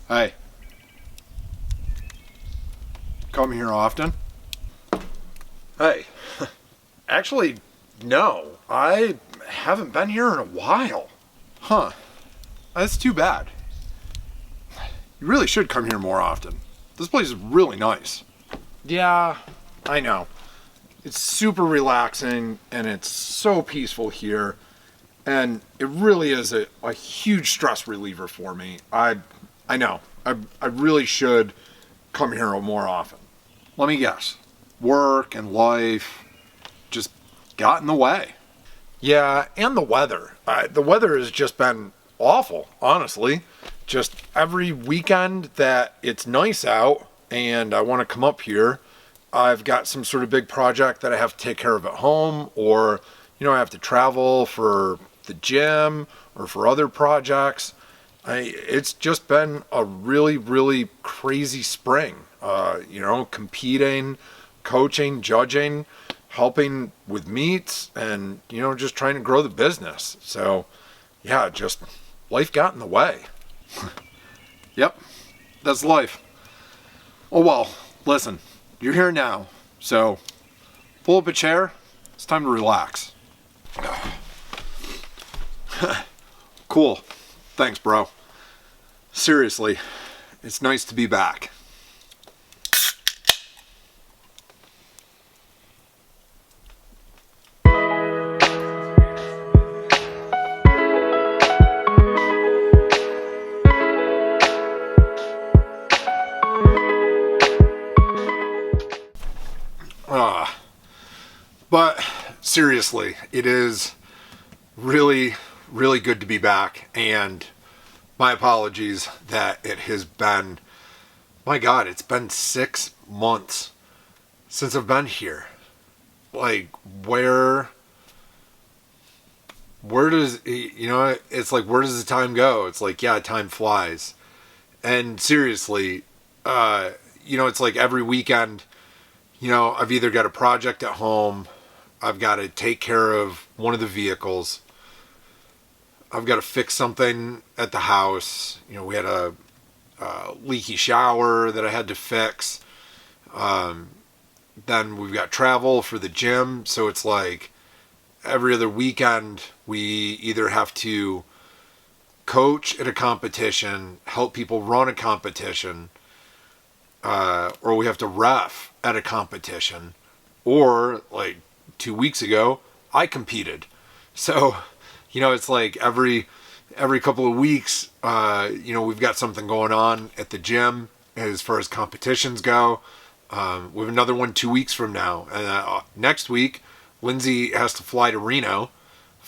Hey, come here often? Hey, actually, no. I haven't been here in a while. Huh. That's too bad. You really should come here more often. This place is really nice. Yeah, I know. It's super relaxing and it's so peaceful here. And it really is a huge stress reliever for me. I know. I really should come here more often. Let me guess. Work and life just got in the way. Yeah, and the weather. The weather has just been awful, honestly. Just every weekend that it's nice out and I want to come up here, I've got some sort of big project that I have to take care of at home, or, I have to travel for the gym or for other projects. It's just been a really, really crazy spring. Competing, coaching, judging, helping with meets, and, just trying to grow the business. So, yeah, just life got in the way. Yep, that's life. Oh well, listen, you're here now, so pull up a chair. It's time to relax. Cool. Thanks, bro. Seriously, it's nice to be back. But seriously, it is really, really good to be back, and my apologies that it has been, my God, it's been 6 months since I've been here. Like, where does, it's like, where does the time go? It's like, yeah, time flies. And seriously, it's like every weekend, I've either got a project at home, I've got to take care of one of the vehicles, I've got to fix something at the house. We had a leaky shower that I had to fix. Then we've got travel for the gym. So it's like every other weekend we either have to coach at a competition, help people run a competition, or we have to ref at a competition. Or like 2 weeks ago, I competed. So, it's like every couple of weeks, we've got something going on at the gym as far as competitions go. We have another one 2 weeks from now. And next week, Lindsay has to fly to Reno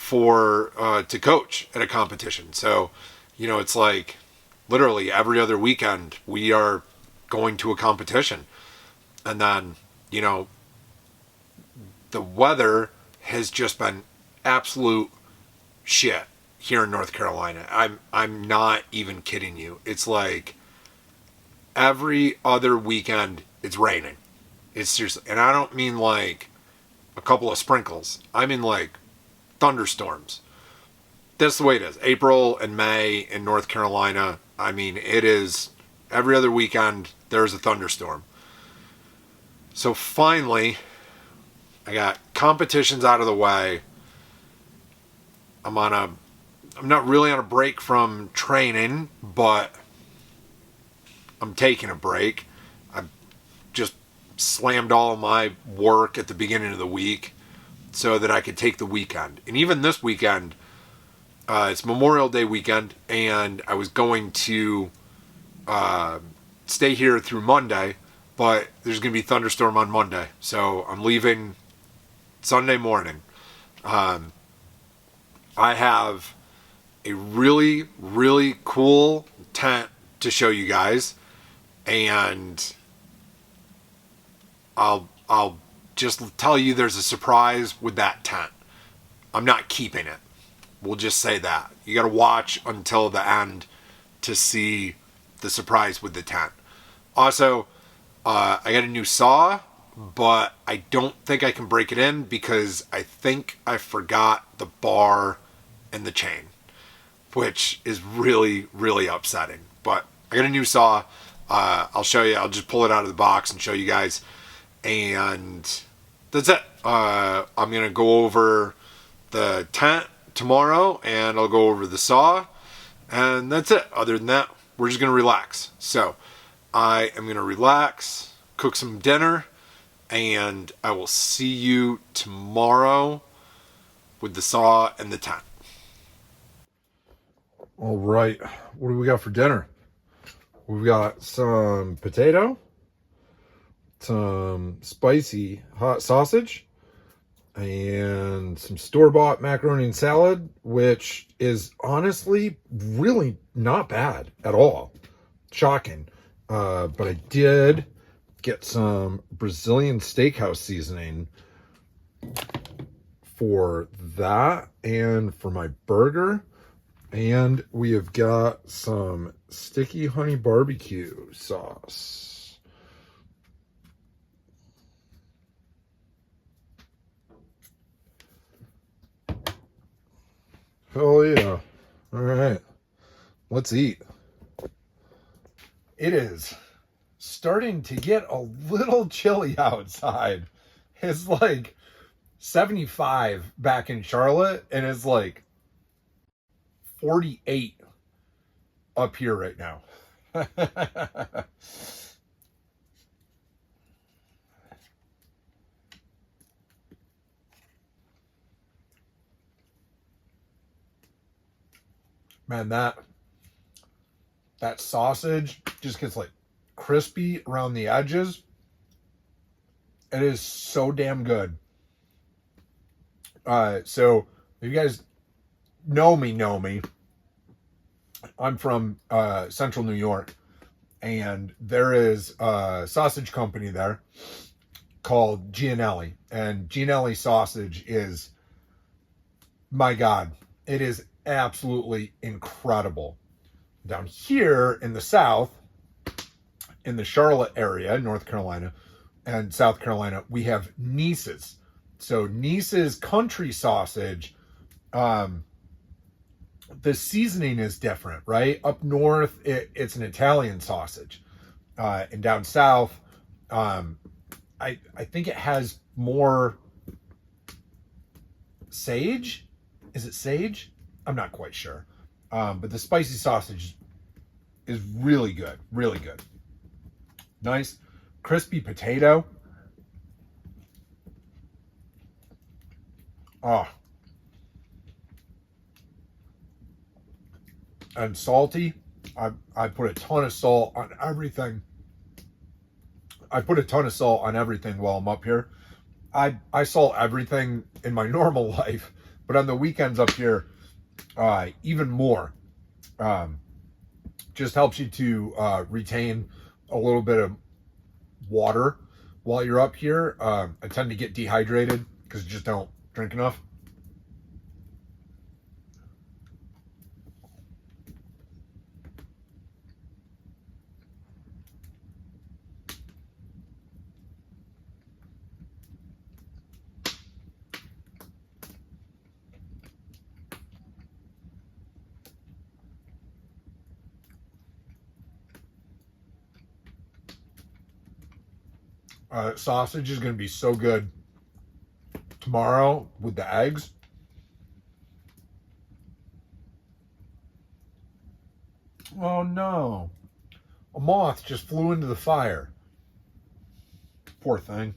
to coach at a competition. So, it's like literally every other weekend we are going to a competition. And then, the weather has just been absolute shit here in North Carolina. I'm not even kidding you. It's like every other weekend it's raining. It's seriously, and I don't mean like a couple of sprinkles. I mean like thunderstorms. That's the way it is. April and May in North Carolina, I mean, it is every other weekend there's a thunderstorm. So finally, I got competitions out of the way. I'm not really on a break from training, but I'm taking a break. I just slammed all of my work at the beginning of the week so that I could take the weekend. And even this weekend, it's Memorial Day weekend, and I was going to stay here through Monday, but there's going to be a thunderstorm on Monday. So I'm leaving Sunday morning. I have a really, really cool tent to show you guys, and I'll just tell you there's a surprise with that tent. I'm not keeping it. We'll just say that. You got to watch until the end to see the surprise with the tent. Also, I got a new saw, but I don't think I can break it in because I think I forgot the bar and the chain, which is really, really upsetting. But I got a new saw. I'll show you. I'll just pull it out of the box and show you guys. And that's it. I'm going to go over the tent tomorrow, and I'll go over the saw. And that's it. Other than that, we're just going to relax. So I am going to relax, cook some dinner, and I will see you tomorrow with the saw and the tent. All right. What do we got for dinner? We've got some potato, some spicy hot sausage, and some store-bought macaroni and salad, which is honestly really not bad at all. Shocking. But I did get some Brazilian steakhouse seasoning for that and for my burger. And we have got some sticky honey barbecue sauce. Hell yeah. All right. Let's eat. It is starting to get a little chilly outside. It's like 75 back in Charlotte, and it's like 48 up here right now. Man, that sausage just gets like crispy around the edges. It is so damn good. So if you guys know me, I'm from Central New York, and there is a sausage company there called Gianelli, and Gianelli sausage is, my God, it is absolutely incredible. Down here in the South, in the Charlotte area, North Carolina and South Carolina, we have Nice's. So Nice's country sausage, the seasoning is different, right? Up north, it's an Italian sausage. And down south, I think it has more sage. Is it sage? I'm not quite sure. But the spicy sausage is really good. Really good. Nice crispy potato. Oh. And salty. I put a ton of salt on everything. I put a ton of salt on everything while I'm up here. I salt everything in my normal life, but on the weekends up here, even more. Just helps you to retain a little bit of water while you're up here. I tend to get dehydrated because I just don't drink enough. Sausage is going to be so good tomorrow with the eggs. Oh no. A moth just flew into the fire. Poor thing.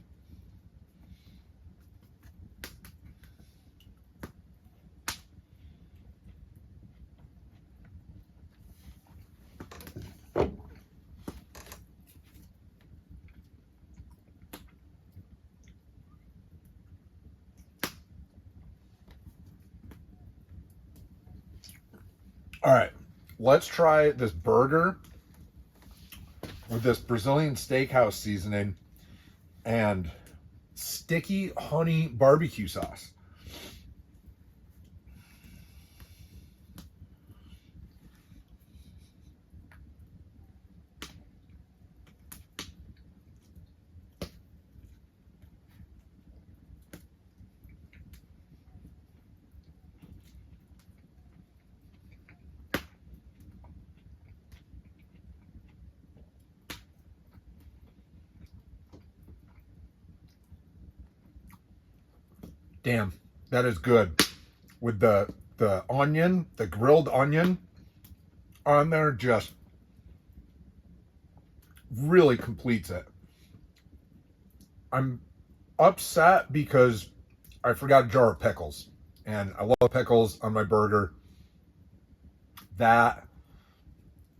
All right, let's try this burger with this Brazilian steakhouse seasoning and sticky honey barbecue sauce. Damn, that is good. With the onion, the grilled onion on there, just really completes it. I'm upset because I forgot a jar of pickles, and I love pickles on my burger. That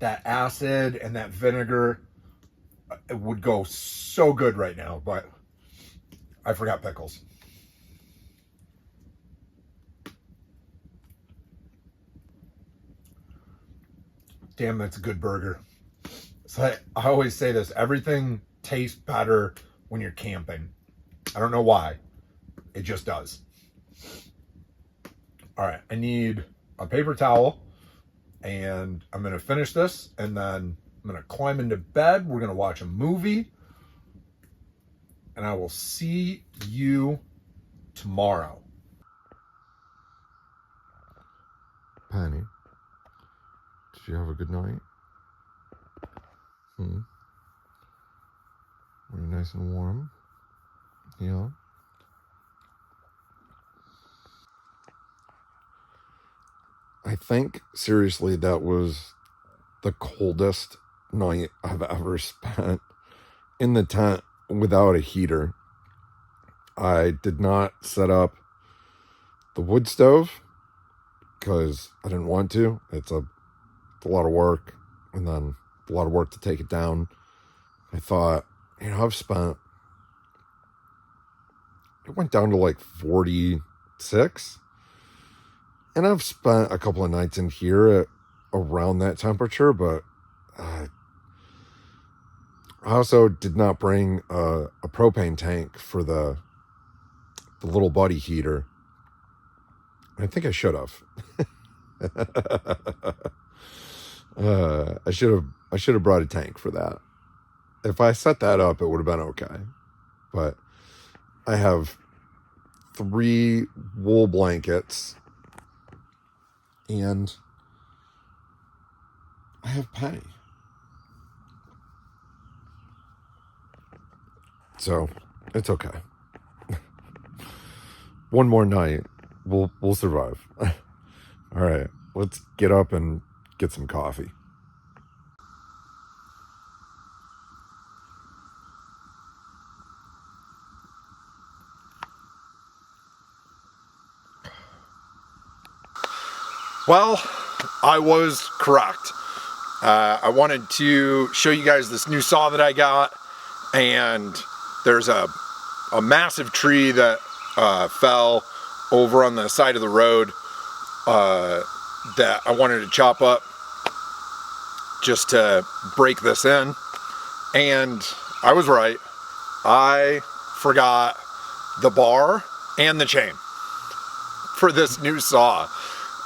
acid and that vinegar, it would go so good right now, but I forgot pickles. Damn, that's a good burger. So I always say this, everything tastes better when you're camping. I don't know why. It just does. All right, I need a paper towel, and I'm going to finish this, and then I'm going to climb into bed. We're going to watch a movie, and I will see you tomorrow. Penny, did you have a good night? Were you nice and warm? Yeah. I think, seriously, that was the coldest night I've ever spent in the tent without a heater. I did not set up the wood stove because I didn't want to. It's a lot of work, and then a lot of work to take it down. I thought, I've spent, it went down to like 46. And I've spent a couple of nights in here at around that temperature, but I also did not bring a propane tank for the little buddy heater. I think I should have. I should have brought a tank for that. If I set that up, it would have been okay. But I have 3 wool blankets, and I have Penny. So it's okay. One more night, we'll survive. All right, let's get up and get some coffee. Well, I was correct. I wanted to show you guys this new saw that I got, and there's a massive tree that fell over on the side of the road that I wanted to chop up just to break this in, and I was right. I forgot the bar and the chain for this new saw.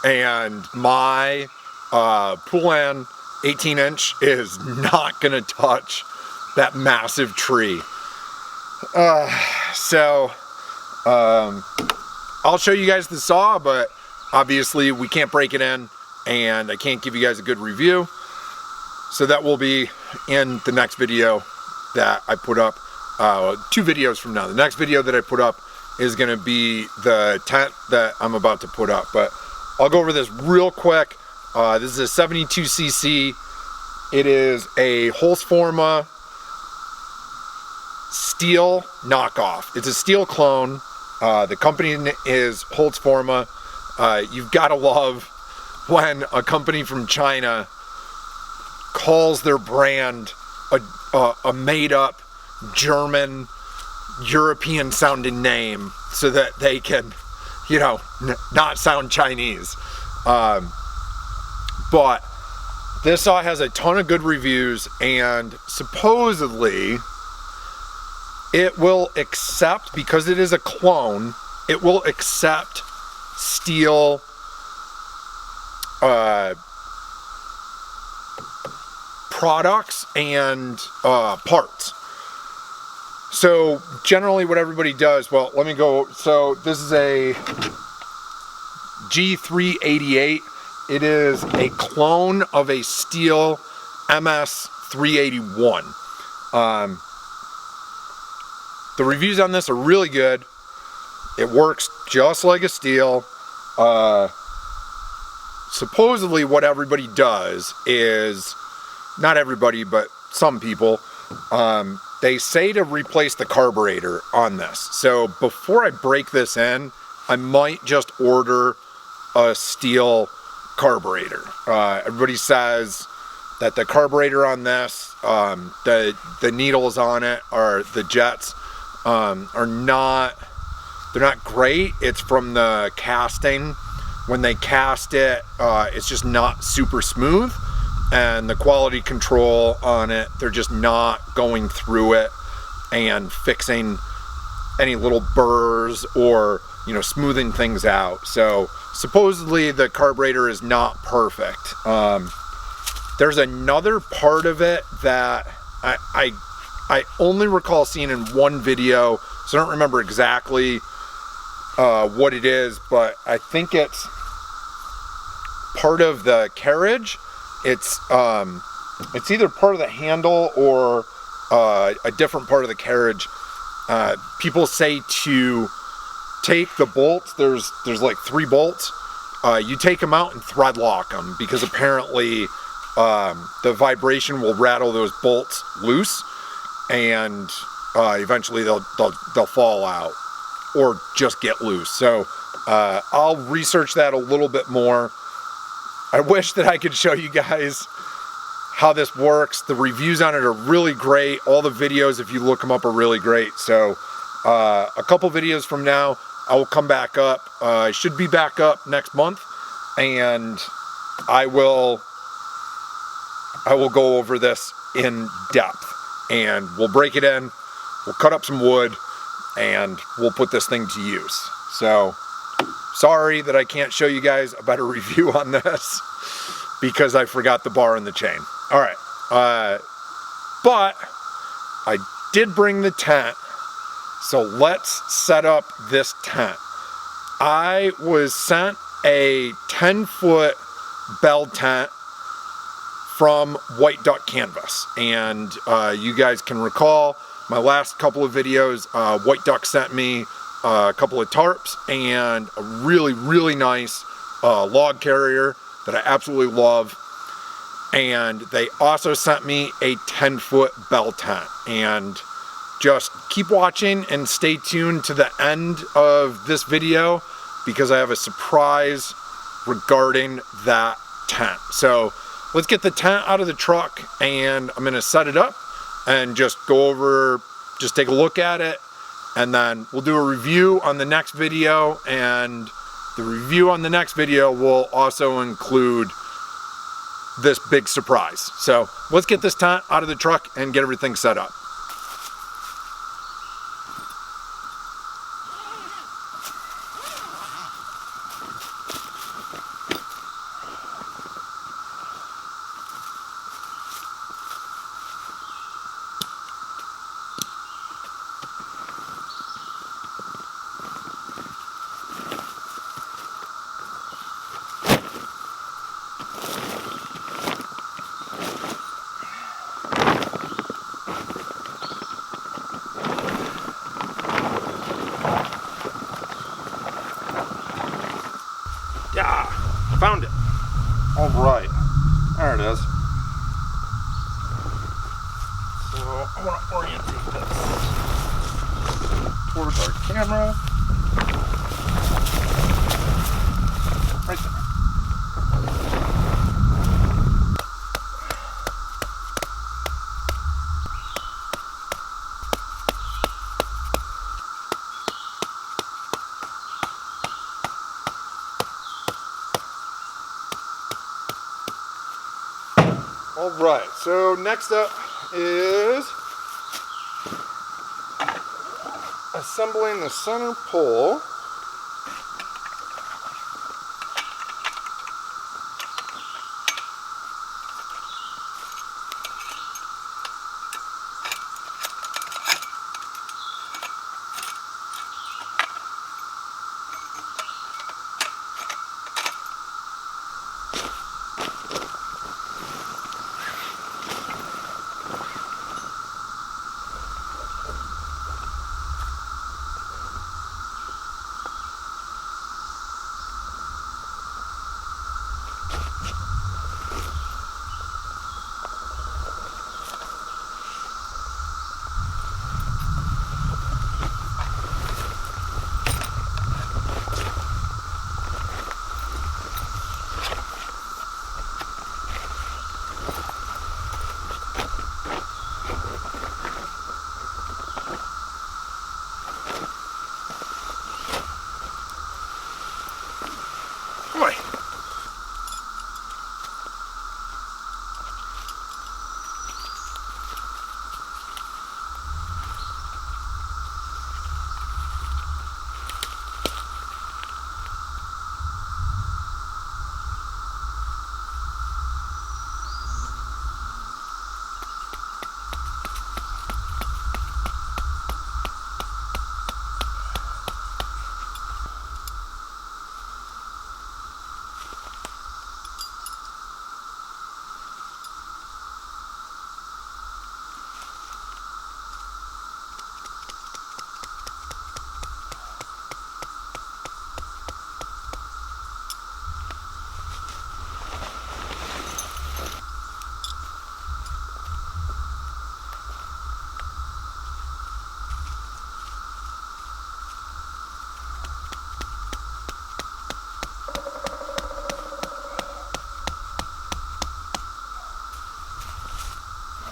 And my Poulan 18-inch is not gonna touch that massive tree. So I'll show you guys the saw, but obviously we can't break it in, and I can't give you guys a good review. So that will be in the next video that I put up, 2 videos from now. The next video that I put up is gonna be the tent that I'm about to put up, but I'll go over this real quick. This is a 72cc. It is a Holzforma steel knockoff. It's a steel clone. The company is Holzforma. You've got to love when a company from China calls their brand a made-up German, European-sounding name so that they can, not sound Chinese. But this saw has a ton of good reviews, and supposedly it will accept, because it is a clone, it will accept steel products and parts. So generally what everybody does, well, let me go. So this is a G388. It is a clone of a steel MS381. The reviews on this are really good. It works just like a steel. Supposedly what everybody does is, not everybody, but some people, they say to replace the carburetor on this. So before I break this in, I might just order a steel carburetor. Everybody says that the carburetor on this, the needles on it, or the jets, are not, they're not great. It's from the casting. When they cast it, it's just not super smooth, and the quality control on it, they're just not going through it and fixing any little burrs or, you know, smoothing things out. So supposedly the carburetor is not perfect. There's another part of it that I only recall seeing in one video, so I don't remember exactly what it is, but I think it's part of the carriage. It's either part of the handle or a different part of the carriage. People say to take the bolts. There's like 3 bolts. You take them out and thread lock them, because apparently the vibration will rattle those bolts loose, and eventually they'll fall out or just get loose. So I'll research that a little bit more. I wish that I could show you guys how this works. The reviews on it are really great. All the videos, if you look them up, are really great. So a couple videos from now, I will come back up. I should be back up next month, and I will go over this in depth, and we'll break it in, we'll cut up some wood, and we'll put this thing to use. So sorry that I can't show you guys a better review on this because I forgot the bar and the chain. All right, but I did bring the tent, so let's set up this tent. I was sent a 10-foot bell tent from White Duck Canvas, and you guys can recall my last couple of videos. White Duck sent me a couple of tarps and a really nice log carrier that I absolutely love, and they also sent me a 10-foot bell tent. And just keep watching and stay tuned to the end of this video, because I have a surprise regarding that tent. So let's get the tent out of the truck, and I'm gonna set it up and just go over, just take a look at it, and then we'll do a review on the next video. And the review on the next video will also include this big surprise. So let's get this tent out of the truck and get everything set up. Yeah, found it. All right, there it is. So I want to orientate this towards our camera. Right there. All right, so next up is assembling the center pole.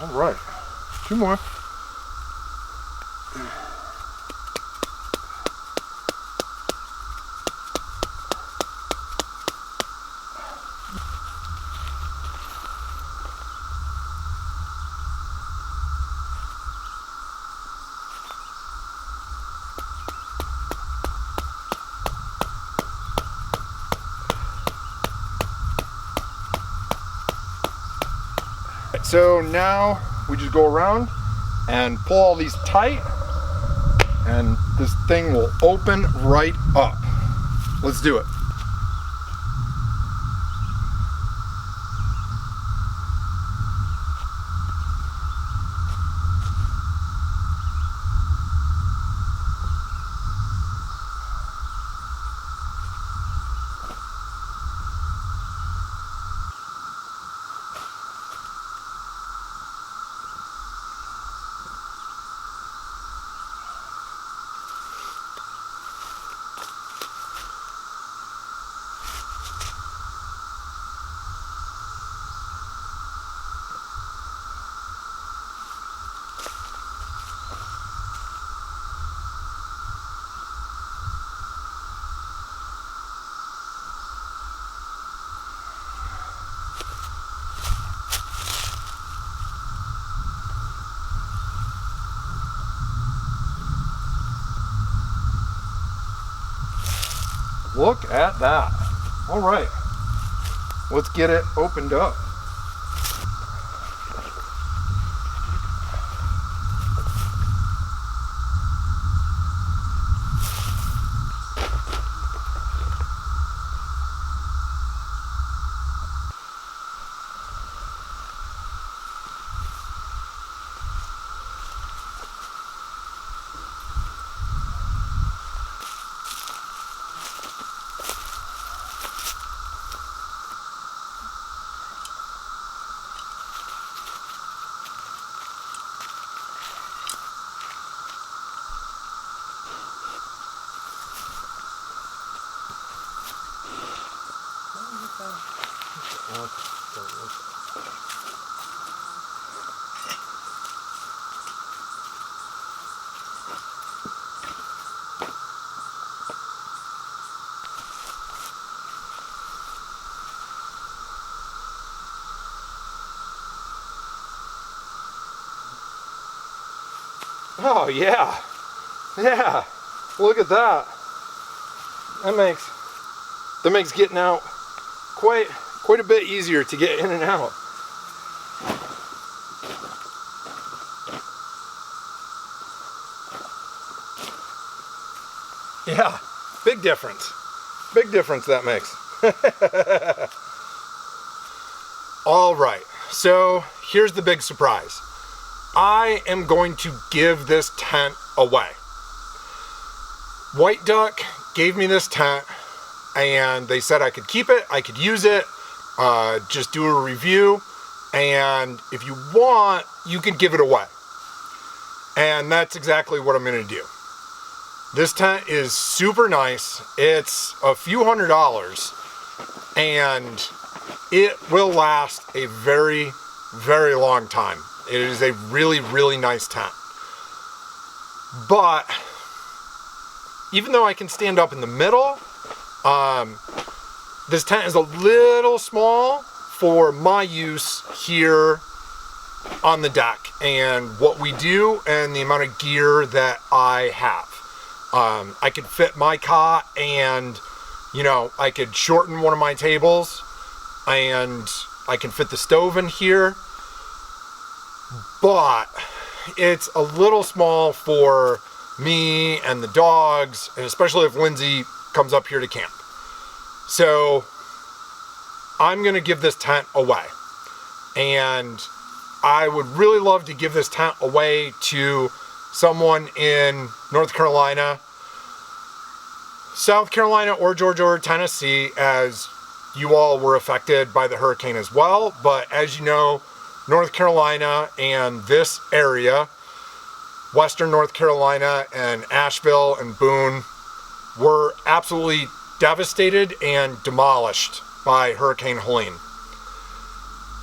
All right, 2 more. So now we just go around and pull all these tight, and this thing will open right up. Let's do it. Look at that. All right, let's get it opened up. Oh yeah, yeah, look at that. That makes getting out quite a bit easier to get in and out. Yeah, big difference that makes. All right, so here's the big surprise. I am going to give this tent away. White Duck gave me this tent and they said I could keep it, I could use it, just do a review, and if you want, you can give it away. And that's exactly what I'm gonna do. This tent is super nice. It's a few $100s and it will last a very, very long time. It is a really, really nice tent. But even though I can stand up in the middle, this tent is a little small for my use here on the deck and what we do and the amount of gear that I have. I could fit my cot and, you know, I could shorten one of my tables and I can fit the stove in here. But it's a little small for me and the dogs, and especially if Lindsay comes up here to camp. So I'm gonna give this tent away. And I would really love to give this tent away to someone in North Carolina, South Carolina, or Georgia or Tennessee, as you all were affected by the hurricane as well. But as you know, North Carolina and this area, Western North Carolina and Asheville and Boone, were absolutely devastated and demolished by Hurricane Helene.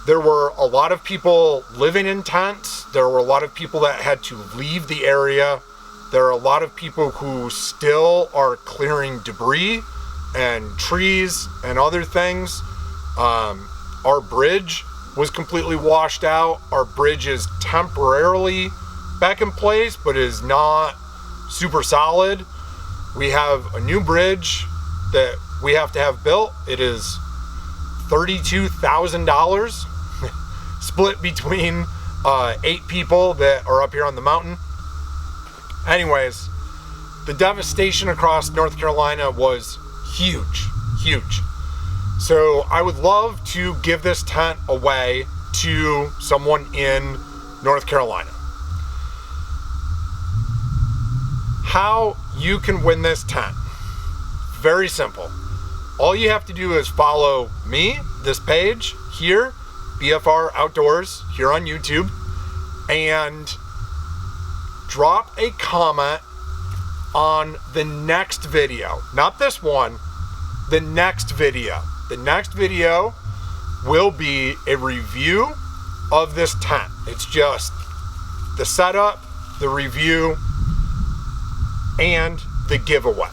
There were a lot of people living in tents. There were a lot of people that had to leave the area. There are a lot of people who still are clearing debris and trees and other things. Our bridge was completely washed out. Our bridge is temporarily back in place, but is not super solid. We have a new bridge that we have to have built. It is $32,000 split between 8 people that are up here on the mountain. Anyways, the devastation across North Carolina was huge. So I would love to give this tent away to someone in North Carolina. How you can win this tent? Very simple. All you have to do is follow me, this page here, BFR Outdoors, here on YouTube, and drop a comment on the next video. Not this one, the next video. The next video will be a review of this tent. It's just the setup, the review, and the giveaway.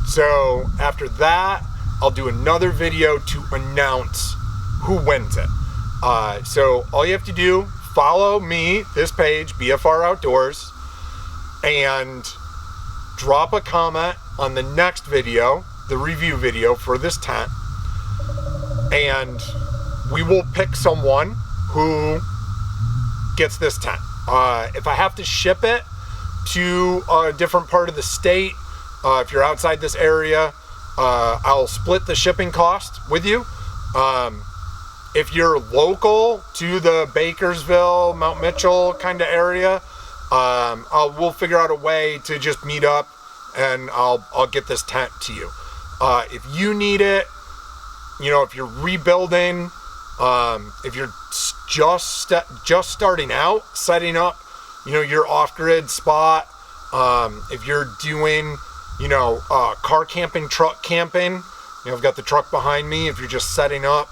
So after that, I'll do another video to announce who wins it. So all you have to do, follow me, this page, BFR Outdoors, and drop a comment on the next video, the review video for this tent, and we will pick someone who gets this tent. If I have to ship it to a different part of the state, if you're outside this area, I'll split the shipping cost with you. If you're local to the Bakersville, Mount Mitchell kind of area, we'll figure out a way to just meet up, and I'll get this tent to you. If you need it, if you're rebuilding, if you're just starting out, setting up, your off-grid spot, if you're doing, car camping, truck camping, I've got the truck behind me. If you're just setting up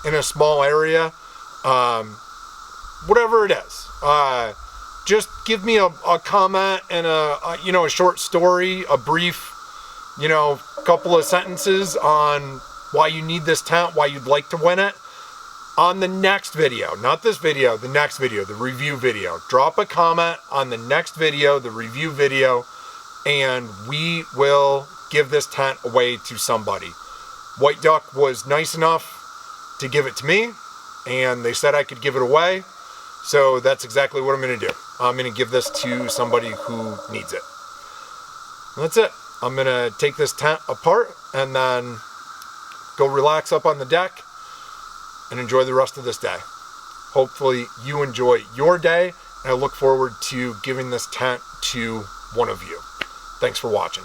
in a small area, whatever it is, just give me a comment and a short story, a brief, couple of sentences on why you need this tent, why you'd like to win it. On the next video, not this video, the next video, the review video. Drop a comment on the next video, the review video, and we will give this tent away to somebody. White Duck was nice enough to give it to me, and they said I could give it away, so that's exactly what I'm going to do. I'm going to give this to somebody who needs it. That's it. I'm going to take this tent apart and then go relax up on the deck and enjoy the rest of this day. Hopefully you enjoy your day, and I look forward to giving this tent to one of you. Thanks for watching.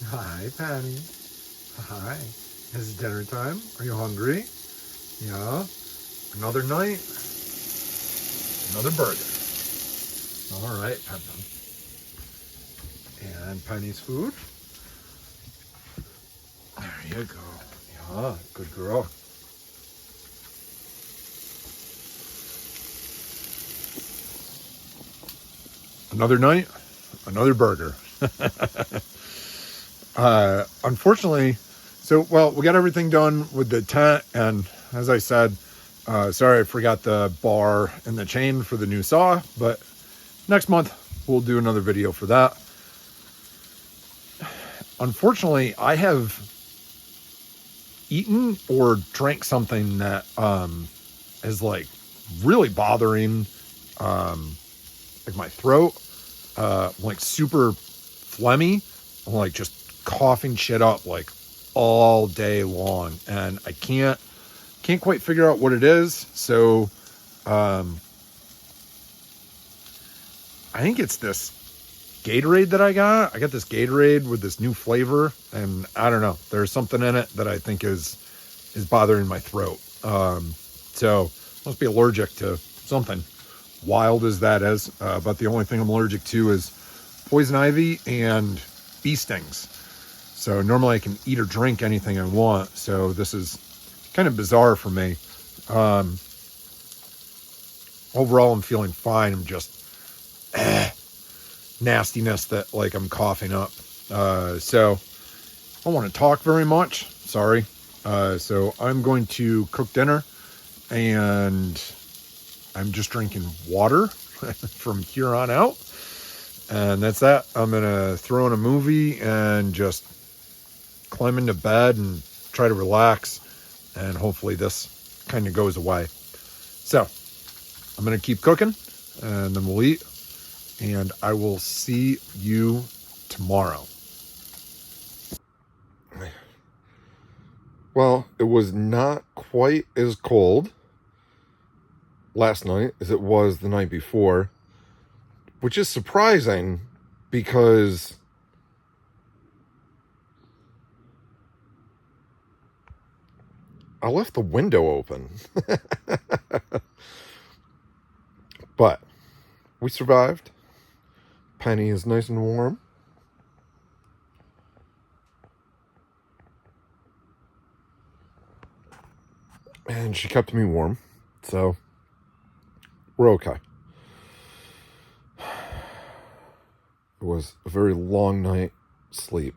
Hi, Penny. Hi. Is it dinner time? Are you hungry? Yeah. Another night. Another burger. All right, Penny. And Penny's food. There you go. Yeah, good girl. Another night, another burger. Unfortunately, we got everything done with the tent, and as I said, sorry I forgot the bar and the chain for the new saw, but next month we'll do another video for that. Unfortunately, I have eaten or drank something that is like really bothering like my throat, like super phlegmy. I'm like just coughing shit up like all day long, and I can't quite figure out what it is. So I think it's this Gatorade that I got this Gatorade with this new flavor, and I don't know, there's something in it that I think is bothering my throat. So must be allergic to something, wild as that is. But the only thing I'm allergic to is poison ivy and bee stings. So normally I can eat or drink anything I want. So this is kind of bizarre for me. Overall, I'm feeling fine. I'm just nastiness that like I'm coughing up. So I don't want to talk very much. Sorry. So I'm going to cook dinner, and I'm just drinking water from here on out. And that's that. I'm going to throw in a movie and just climb into bed and try to relax. And hopefully this kind of goes away. So I'm going to keep cooking, and then we'll eat. And I will see you tomorrow. Well, it was not quite as cold last night as it was the night before, which is surprising because I left the window open. But we survived. Penny is nice and warm. And she kept me warm. So we're okay. It was a very long night sleep,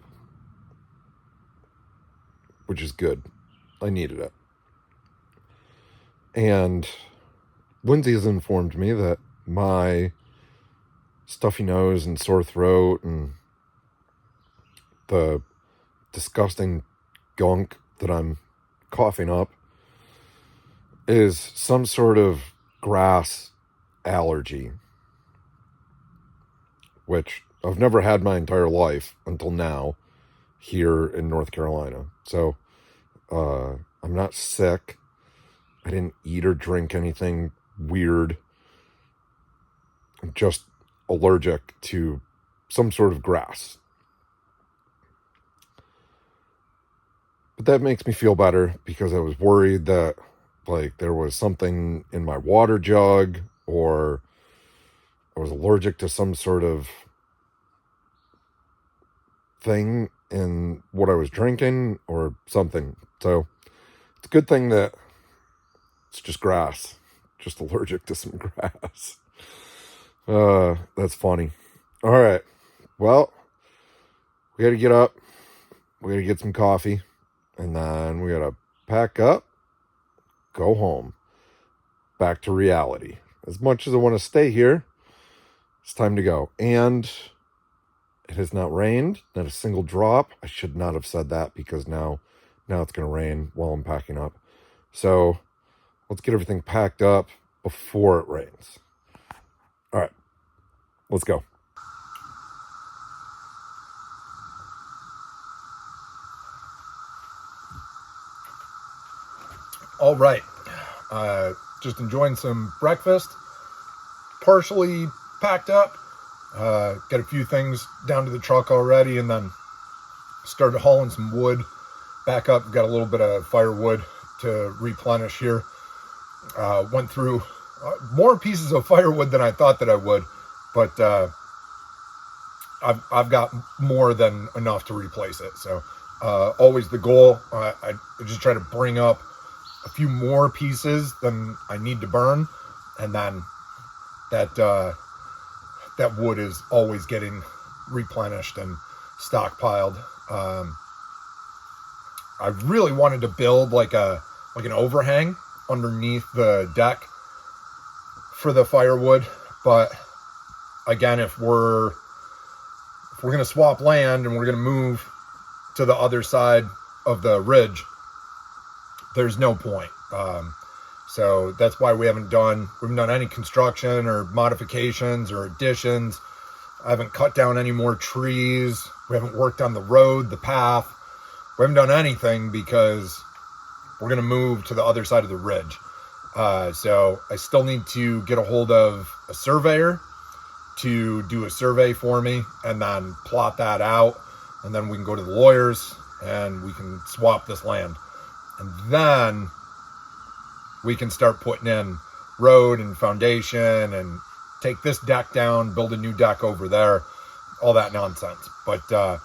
which is good. I needed it. And Lindsay has informed me that my stuffy nose and sore throat and the disgusting gunk that I'm coughing up is some sort of grass allergy, which I've never had my entire life until now here in North Carolina. So I'm not sick. I didn't eat or drink anything weird. I'm just allergic to some sort of grass. But that makes me feel better because I was worried that like there was something in my water jug, or I was allergic to some sort of thing in what I was drinking or something. So it's a good thing that it's just grass, just allergic to some grass. That's funny. All right. Well, we got to get up. We got to get some coffee, and then we got to pack up, go home, back to reality. As much as I want to stay here, it's time to go. And it has not rained, not a single drop. I should not have said that because now it's going to rain while I'm packing up. So let's get everything packed up before it rains. All right, let's go. All right, just enjoying some breakfast, partially packed up. Got a few things down to the truck already, and then started hauling some wood back up. Got a little bit of firewood to replenish here. Went through more pieces of firewood than I thought that I would, but I've got more than enough to replace it. So always the goal. I just try to bring up a few more pieces than I need to burn, and then that wood is always getting replenished and stockpiled. I really wanted to build like an overhang underneath the deck for the firewood, but again, if we're going to swap land and we're going to move to the other side of the ridge, there's no point. So that's why we haven't done any construction or modifications or additions. I haven't cut down any more trees. We haven't worked on the road, the path. We haven't done anything because we're going to move to the other side of the ridge. So I still need to get a hold of a surveyor to do a survey for me and then plot that out. And then we can go to the lawyers and we can swap this land. And then we can start putting in road and foundation and take this deck down, build a new deck over there, all that nonsense. But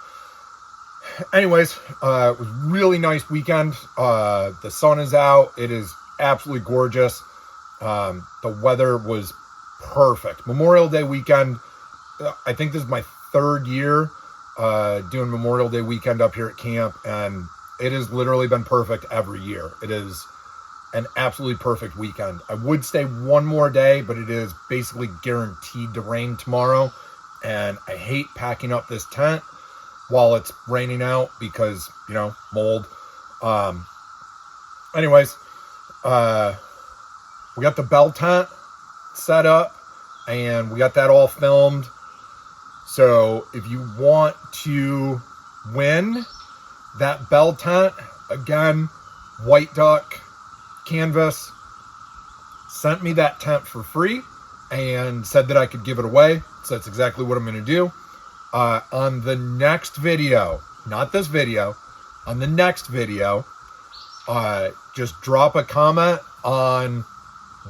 anyways, it was a really nice weekend. The sun is out. It is absolutely gorgeous. The weather was perfect. Memorial Day weekend, I think this is my third year doing Memorial Day weekend up here at camp, and it has literally been perfect every year. It is an absolutely perfect weekend. I would stay one more day, but it is basically guaranteed to rain tomorrow, and I hate packing up this tent while it's raining out because, mold. Anyways, we got the bell tent set up and we got that all filmed. So if you want to win that bell tent, again, White Duck Canvas sent me that tent for free and said that I could give it away. So that's exactly what I'm going to do. On the next video, not this video, on the next video, just drop a comment on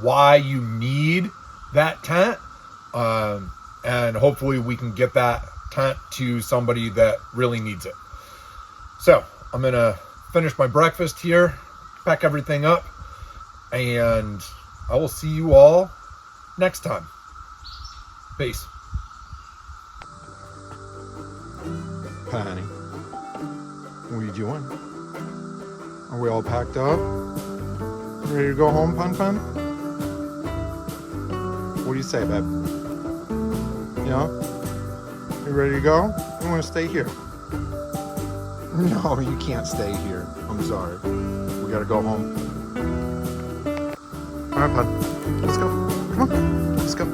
why you need that tent, and hopefully we can get that tent to somebody that really needs it. So I'm gonna finish my breakfast here, pack everything up, and I will see you all next time. Peace. Penny, what are you doing? Are we all packed up? Ready to go home, Pen? What do you say, babe? Yeah? You ready to go? You want to stay here? No, you can't stay here. I'm sorry. We gotta go home. All right, Pen. Let's go. Come on. Let's go.